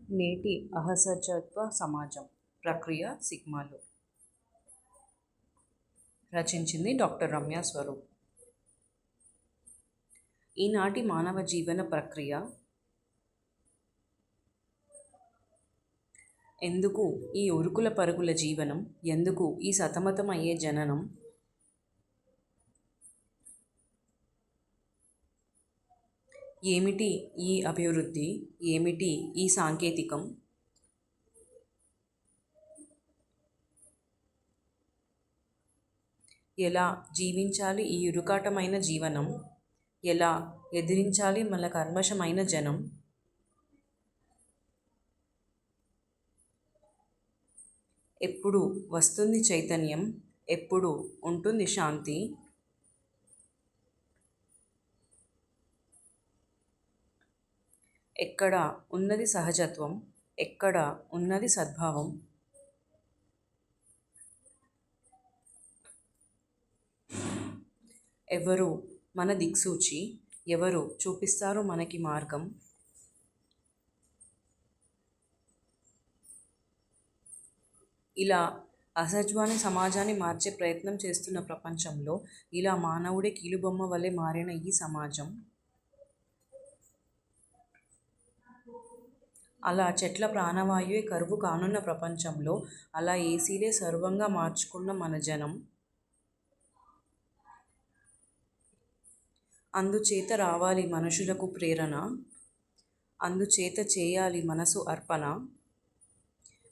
నేటి అసహజత్వ సమాజం ప్రక్రియ సిగ్మాలు రచించింది డాక్టర్ రమ్య స్వరూప్. ఈనాటి మానవ జీవన ప్రక్రియ ఎందుకు ఈ ఉరుకుల పరుగుల జీవనం, ఎందుకు ఈ సతమతమయ్యే జననం, ఏమిటి ఈ అభివృద్ధి, ఏమిటి ఈ సాంకేతికం, ఎలా జీవించాలి ఈ ఇరుకాటమైన జీవనం, ఎలా ఎదిరించాలి మన కల్మషమైన జనం, ఎప్పుడు వస్తుంది చైతన్యం, ఎప్పుడు ఉంటుంది శాంతి, ఎక్కడ ఉన్నది సహజత్వం, ఎక్కడ ఉన్నది సద్భావం, ఎవరు మన దిక్సూచి, ఎవరు చూపిస్తారు మనకి మార్గం, ఇలా అసహజమైన సమాజాన్ని మార్చే ప్రయత్నం చేస్తున్న ప్రపంచంలో ఇలా మానవుడే కీలుబొమ్మ వలె మారిన ఈ సమాజం, అలా చెట్ల ప్రాణవాయువే కరువు కానున్న ప్రపంచంలో అలా ఏసీలే సర్వంగా మార్చుకున్న మన జనం, అందుచేత రావాలి మనుషులకు ప్రేరణ, అందుచేత చేయాలి మనసు అర్పణ,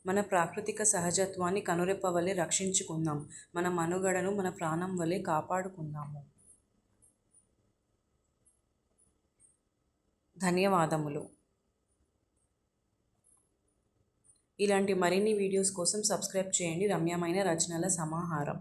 మన ప్రాకృతిక సహజత్వాన్ని కనురెప్ప వలె రక్షించుకుందాం, మన మనుగడను మన ప్రాణం వలె కాపాడుకుందాము. ధన్యవాదములు. ఇలాంటి మరిన్ని వీడియోస్ కోసం సబ్స్క్రైబ్ చేయండి. రమ్యమైన రచనల సమాహారం.